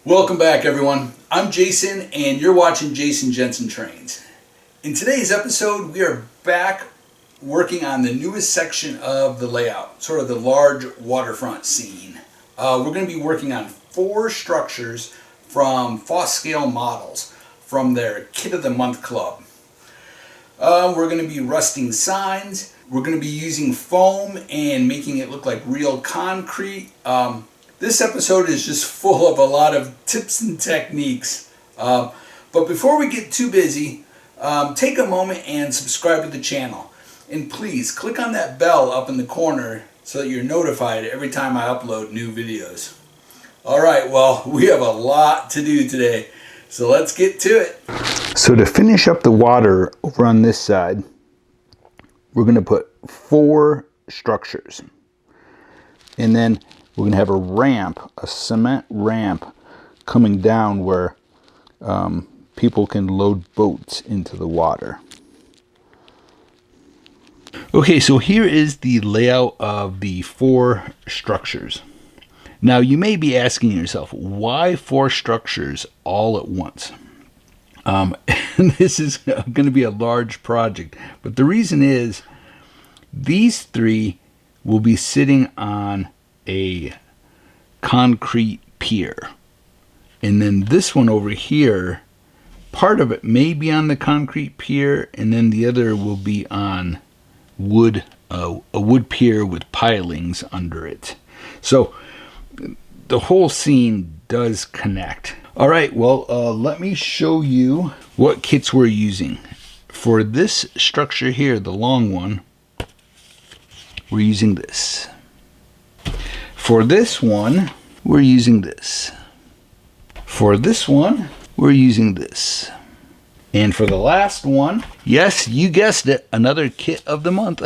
Welcome back, everyone. I'm Jason, and you're watching Jason Jensen Trains. In today's episode, we are back working on the newest section of the layout, sort of the large waterfront scene. We're going to be working on 4 structures from Foscale Models from their Kit of the Month Club. We're going to be rusting signs. We're going to be using foam and making it look like real concrete. This episode is just full of a lot of tips and techniques. But before we get too busy, take a moment and subscribe to the channel. And please click on that bell up in the corner so that you're notified every time I upload new videos. Alright, well, we have a lot to do today, so let's get to it. So to finish up the water over on this side, we're going to put 4 structures. And then we're going to have a ramp, a cement ramp coming down where people can load boats into the water. Okay, so here is the layout of the 4 structures. Now you may be asking yourself, why 4 structures all at once? This is going to be a large project, but the reason is these 3 will be sitting on a concrete pier, and then this one over here, part of it may be on the concrete pier, and then the other will be on wood, a wood pier with pilings under it. So the whole scene does connect. All right, well, let me show you what kits we're using. For this structure here, the long one, we're using this. For this one, we're using this. For this one, we're using this. And for the last one, yes, you guessed it, another kit of the month.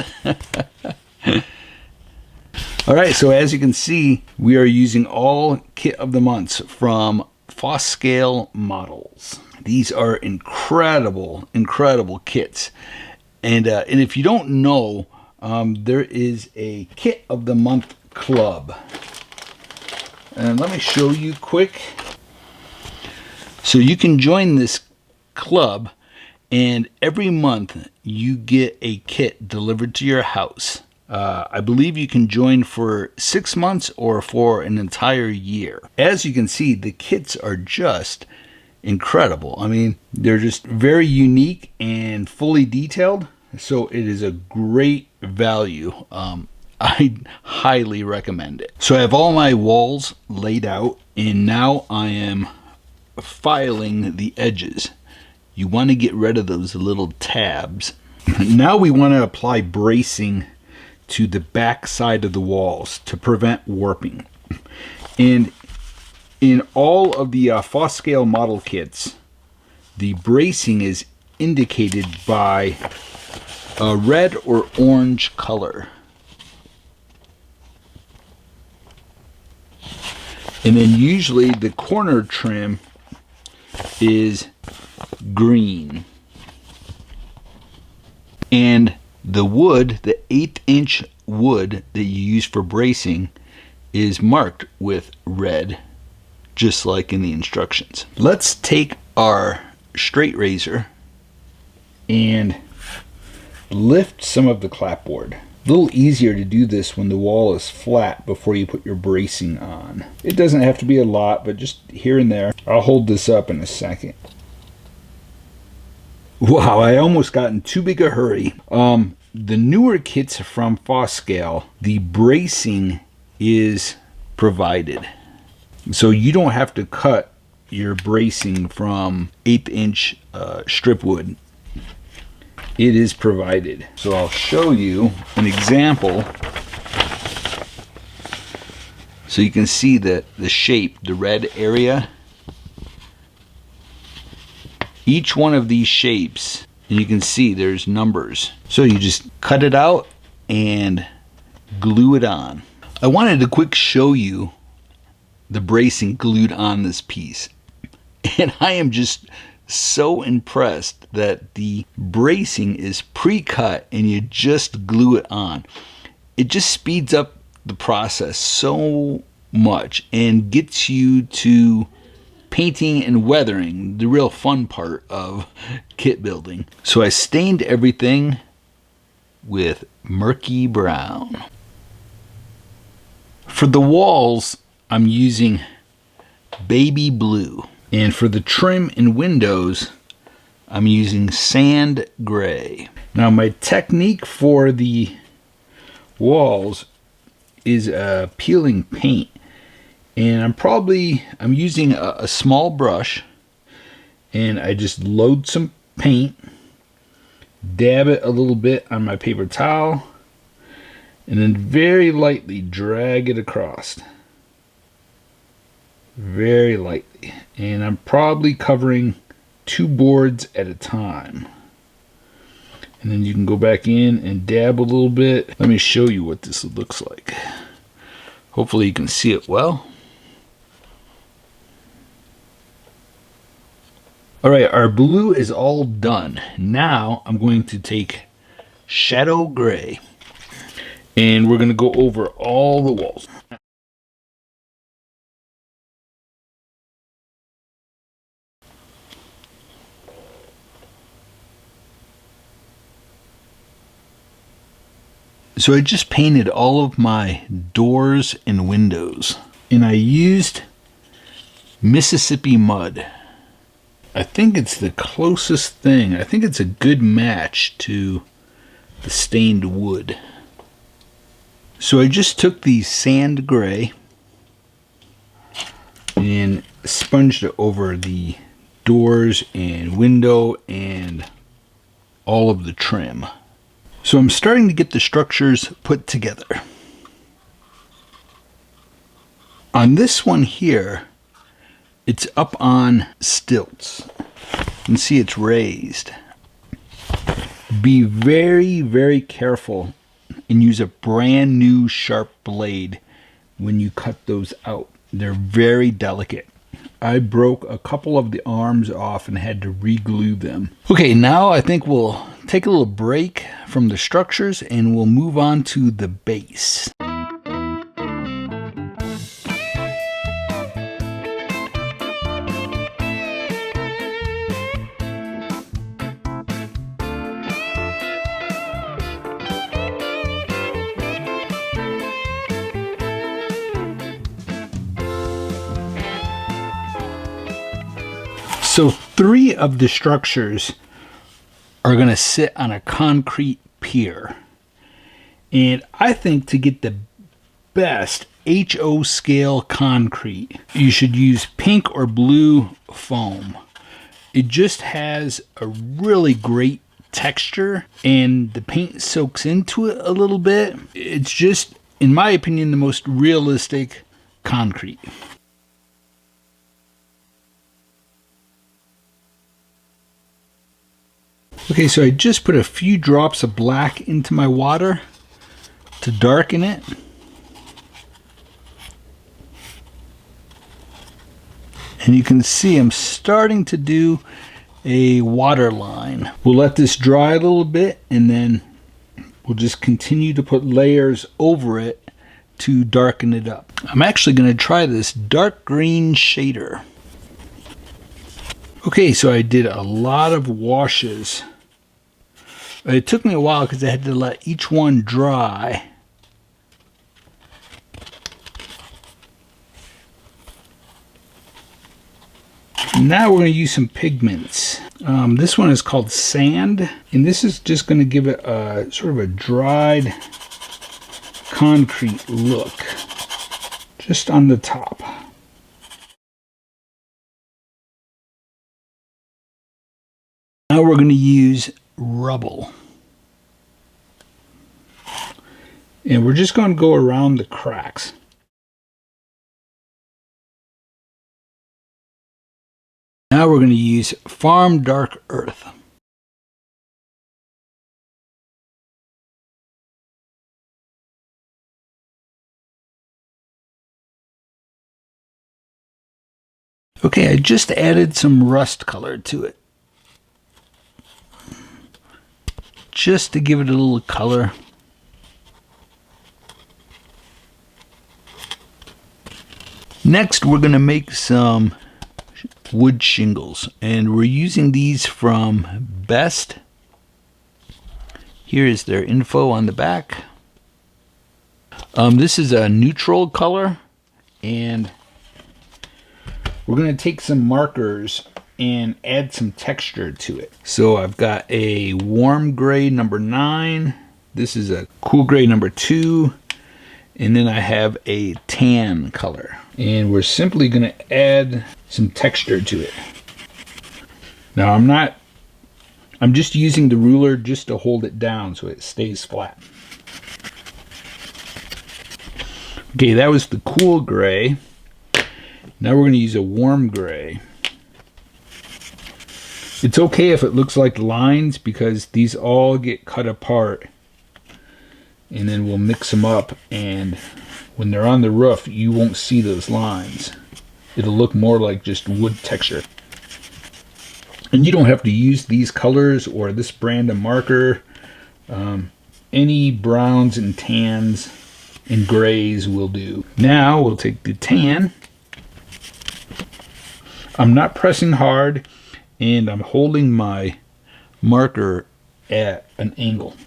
All right, so as you can see, we are using all kit of the months from Foscale Models. These are incredible, incredible kits. And if you don't know, there is a Kit of the Month Club. And let me show you quick. So you can join this club, and every month you get a kit delivered to your house. I believe you can join for 6 months or for an entire year. As you can see, the kits are just incredible. I mean, they're just very unique and fully detailed, so it is a great value. I highly recommend it. So I have all my walls laid out, and now I am filing the edges. You want to get rid of those little tabs. Now we want to apply bracing to the back side of the walls to prevent warping. And in all of the Foscale model kits, the bracing is indicated by a red or orange color. And then usually the corner trim is green. And the wood, the 1/8" wood that you use for bracing, is marked with red, just like in the instructions. Let's take our straight razor and lift some of the clapboard. A little easier to do this when the wall is flat before you put your bracing on. It doesn't have to be a lot, but just here and there. I'll hold this up in a second. Wow, I almost got in too big a hurry. The newer kits from Foscale, the bracing is provided. So you don't have to cut your bracing from 1/8" strip wood. It is provided. So I'll show you an example so you can see the shape, the red area. Each one of these shapes, and you can see there's numbers. So you just cut it out and glue it on. I wanted to quick show you the bracing glued on this piece. And I am just so impressed that the bracing is pre-cut and you just glue it on. It just speeds up the process so much and gets you to painting and weathering, the real fun part of kit building. So I stained everything with murky brown. For the walls, I'm using baby blue. And for the trim and windows, I'm using sand gray. Now my technique for the walls is peeling paint. And I'm using a small brush, and I just load some paint, dab it a little bit on my paper towel, and then very lightly drag it across. Very lightly. And I'm probably covering 2 boards at a time. And then you can go back in and dab a little bit. Let me show you what this looks like. Hopefully you can see it well. Alright, our blue is all done. Now I'm going to take shadow gray, and we're going to go over all the walls. So I just painted all of my doors and windows, and I used Mississippi mud. I think it's the closest thing. I think it's a good match to the stained wood. So I just took the sand gray and sponged it over the doors and window and all of the trim. So I'm starting to get the structures put together. On this one here, it's up on stilts. You can see it's raised. Be very, very careful and use a brand new sharp blade when you cut those out. They're very delicate. I broke a couple of the arms off and had to re-glue them. Okay, now I think we'll take a little break from the structures and we'll move on to the base. So 3 of the structures are going to sit on a concrete pier. And I think to get the best HO scale concrete, you should use pink or blue foam. It just has a really great texture and the paint soaks into it a little bit. It's just, in my opinion, the most realistic concrete. Okay, so I just put a few drops of black into my water to darken it. And you can see I'm starting to do a water line. We'll let this dry a little bit and then we'll just continue to put layers over it to darken it up. I'm actually going to try this dark green shader. Okay, so I did a lot of washes. It took me a while because I had to let each one dry. Now we're going to use some pigments. This one is called sand, and this is just going to give it a sort of a dried concrete look just on the top. Now we're going to use rubble. And we're just going to go around the cracks. Now we're going to use farm dark earth. Okay, I just added some rust color to it, just to give it a little color. Next, we're going to make some wood shingles, and we're using these from Best. Here is their info on the back. This is a neutral color, and we're going to take some markers and add some texture to it. So I've got a warm gray number 9. This is a cool gray number 2. And then I have a tan color. And we're simply going to add some texture to it. Now I'm just using the ruler just to hold it down so it stays flat. Okay, that was the cool gray. Now we're going to use a warm gray. It's okay if it looks like lines because these all get cut apart. And then we'll mix them up, and when they're on the roof, you won't see those lines. It'll look more like just wood texture. And you don't have to use these colors or this brand of marker. Any browns and tans and grays will do. Now we'll take the tan. I'm not pressing hard, and I'm holding my marker at an angle.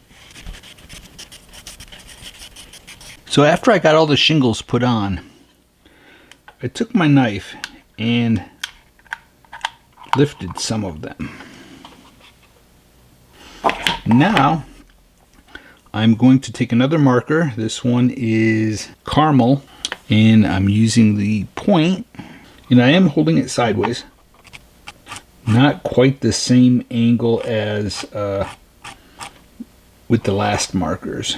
So after I got all the shingles put on, I took my knife and lifted some of them. Now I'm going to take another marker. This one is caramel, and I'm using the point, and I am holding it sideways. Not quite the same angle as with the last markers.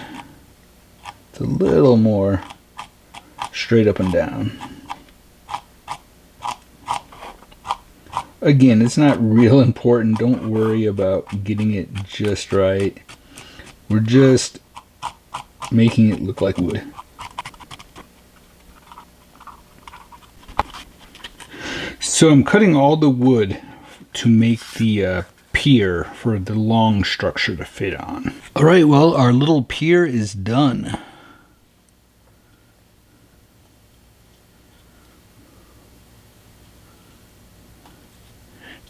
It's a little more straight up and down. Again, it's not real important. Don't worry about getting it just right. We're just making it look like wood. So I'm cutting all the wood to make the pier for the long structure to fit on. Alright, well, our little pier is done.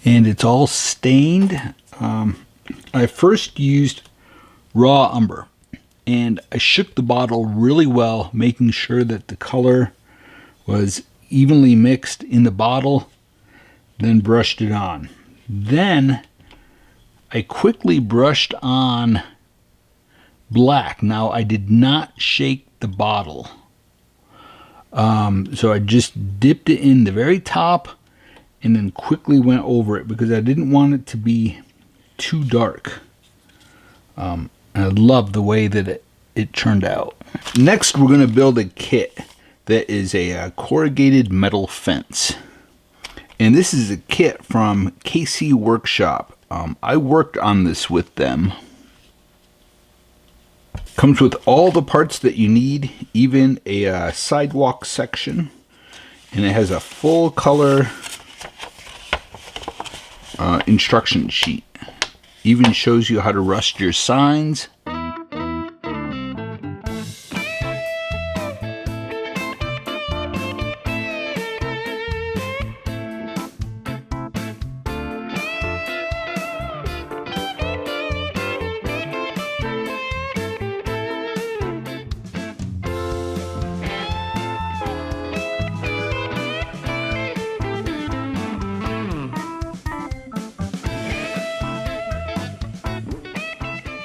And it's all stained. I first used raw umber, and I shook the bottle really well, making sure that the color was evenly mixed in the bottle, then brushed it on. Then I quickly brushed on black. Now I did not shake the bottle, so I just dipped it in the very top and then quickly went over it because I didn't want it to be too dark. I love the way that it turned out. Next, we're going to build a kit that is a corrugated metal fence. And this is a kit from KC Workshop. I worked on this with them. Comes with all the parts that you need, even a sidewalk section. And it has a full color instruction sheet. Even shows you how to rust your signs.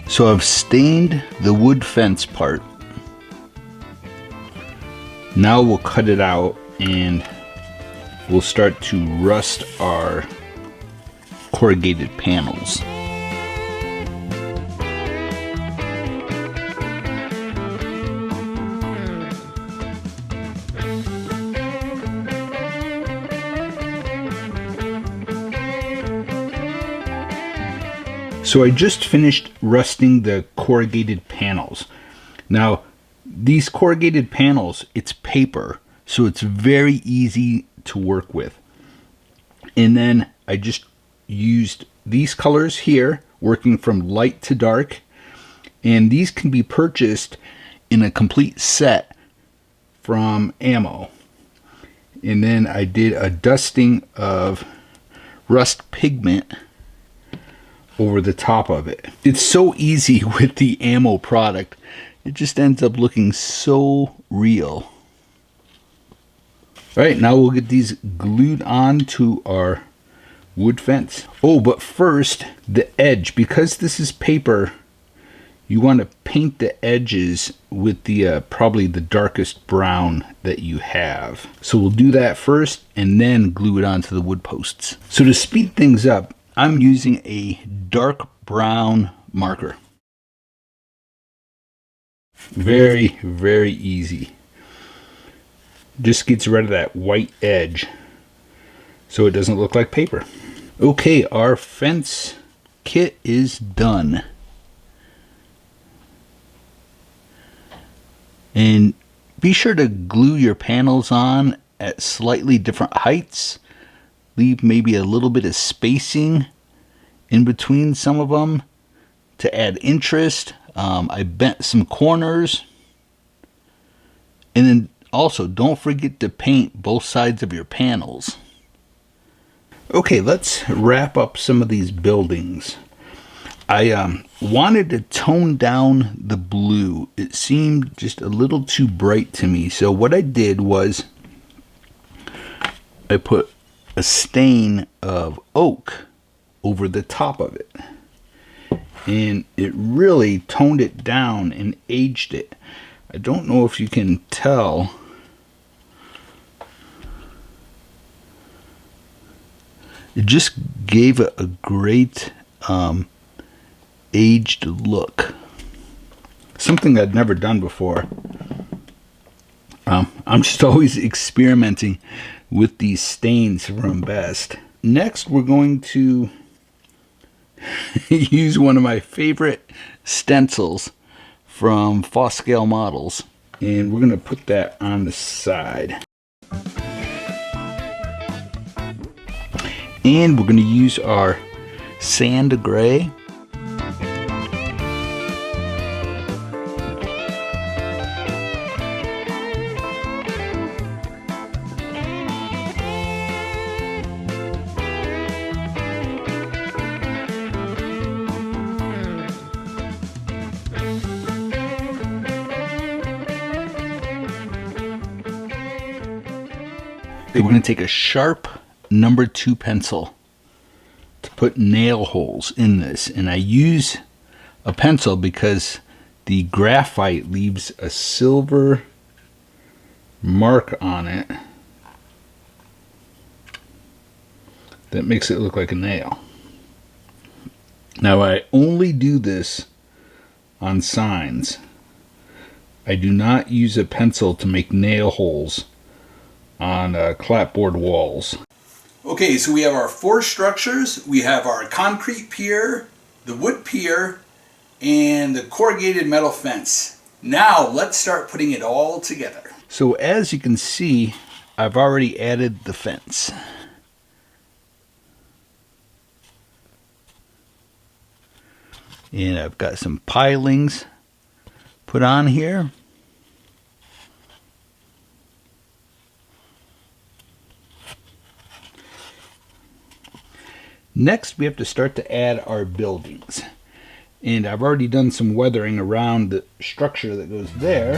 So I've stained the wood fence part. Now we'll cut it out and we'll start to rust our corrugated panels. So I just finished rusting the corrugated panels. Now, these corrugated panels, it's paper, so it's very easy to work with. And then I just used these colors here, working from light to dark. And these can be purchased in a complete set from Ammo. And then I did a dusting of rust pigment over the top of it. It's so easy with the ammo product. It just ends up looking so real. All right, now we'll get these glued on to our wood fence. Oh, but first, the edge. Because this is paper, you want to paint the edges with the probably the darkest brown that you have. So we'll do that first and then glue it onto the wood posts. So to speed things up, I'm using a dark brown marker. Very, very easy. Just gets rid of that white edge so it doesn't look like paper. Okay, our fence kit is done. And be sure to glue your panels on at slightly different heights. Leave maybe a little bit of spacing in between some of them to add interest. I bent some corners. And then also, don't forget to paint both sides of your panels. Okay, let's wrap up some of these buildings. I wanted to tone down the blue. It seemed just a little too bright to me. So what I did was I put a stain of oak over the top of it. And it really toned it down and aged it. I don't know if you can tell. It just gave it a great aged look. Something I'd never done before. I'm just always experimenting with these stains from Best. Next, we're going to use one of my favorite stencils from Foscale Models. And we're going to put that on the side. And we're going to use our sand gray. We're going to take a sharp number 2 pencil to put nail holes in this, and I use a pencil because the graphite leaves a silver mark on it that makes it look like a nail. Now I only do this on signs. I do not use a pencil to make nail holes on clapboard walls. Okay, so we have our 4 structures. We have our concrete pier, the wood pier, and the corrugated metal fence. Now let's start putting it all together. So as you can see, I've already added the fence. And I've got some pilings put on here. Next, we have to start to add our buildings. And I've already done some weathering around the structure that goes there.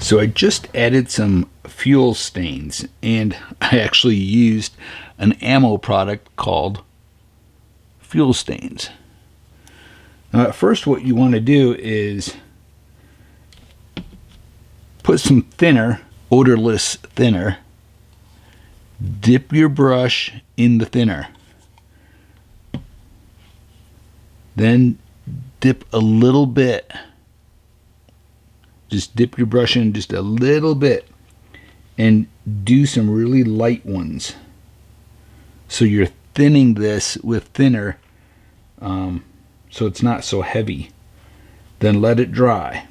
So I just added some fuel stains, and I actually used an ammo product called fuel stains. Now at first what you want to do is put some thinner, odorless thinner. Dip your brush in the thinner. Then dip a little bit. Just dip your brush in just a little bit and do some really light ones. So you're thinning this with thinner, so it's not so heavy. Then let it dry.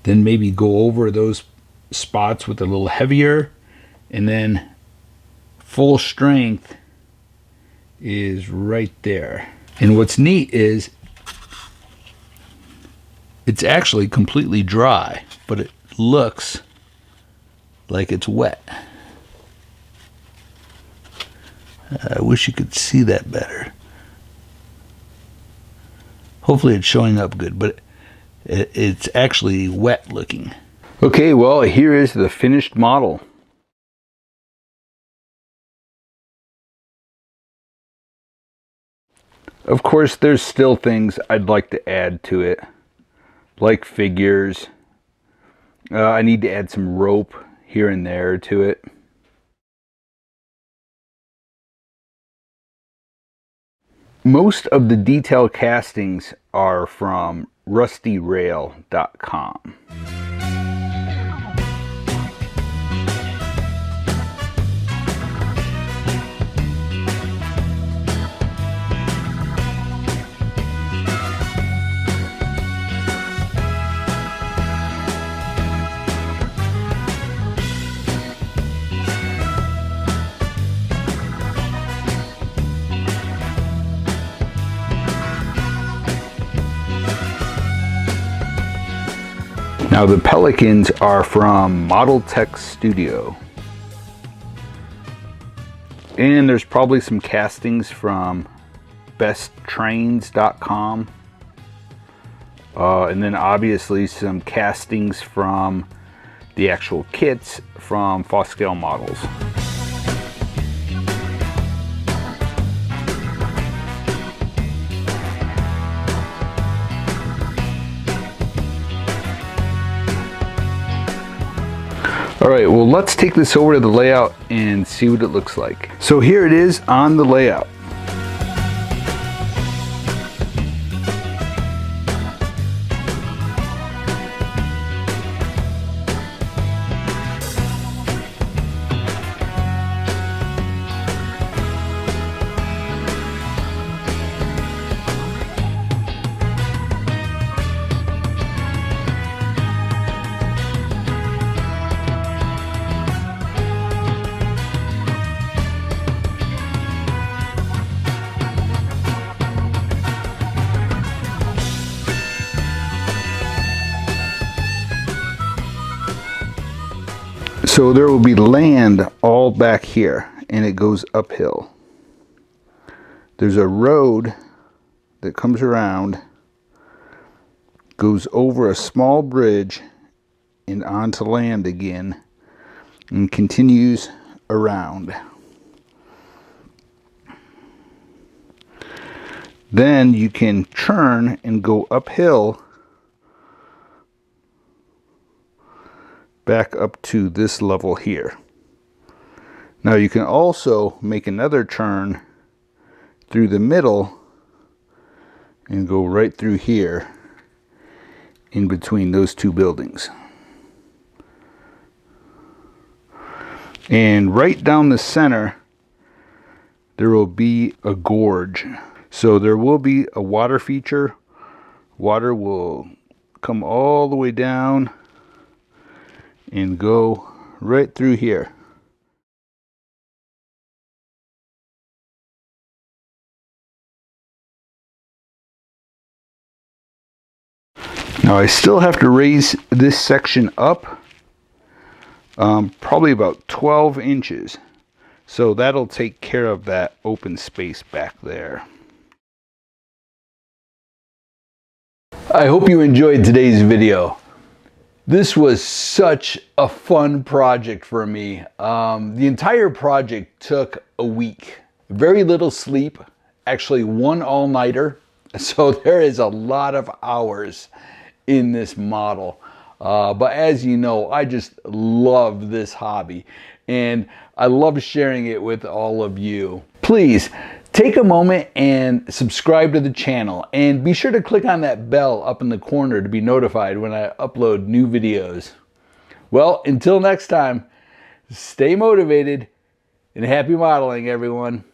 Then maybe go over those spots with a little heavier, and then full strength is right there. And what's neat is it's actually completely dry, but it looks like it's wet. I wish you could see that better. Hopefully it's showing up good, but it's actually wet looking. Okay, well, here is the finished model. Of course, there's still things I'd like to add to it, like figures. I need to add some rope here and there to it. Most of the detail castings are from rustyrail.com. Now the pelicans are from Model Tech Studio. And there's probably some castings from besttrains.com. And then obviously some castings from the actual kits from Foscale Models. Alright, well, let's take this over to the layout and see what it looks like. So here it is on the layout. So there will be land all back here, and it goes uphill. There's a road that comes around, goes over a small bridge and onto land again, and continues around. Then you can turn and go uphill back up to this level here. Now you can also make another turn through the middle and go right through here in between those two buildings. And right down the center there will be a gorge. So there will be a water feature. Water will come all the way down and go right through here. Now I still have to raise this section up probably about 12 inches. So that'll take care of that open space back there. I hope you enjoyed today's video. This was such a fun project for me. The entire project took a week. Very little sleep, actually one all-nighter. So there is a lot of hours in this model. But as you know, I just love this hobby, and I love sharing it with all of you. Please take a moment and subscribe to the channel, and be sure to click on that bell up in the corner to be notified when I upload new videos. Well, until next time, stay motivated and happy modeling, everyone.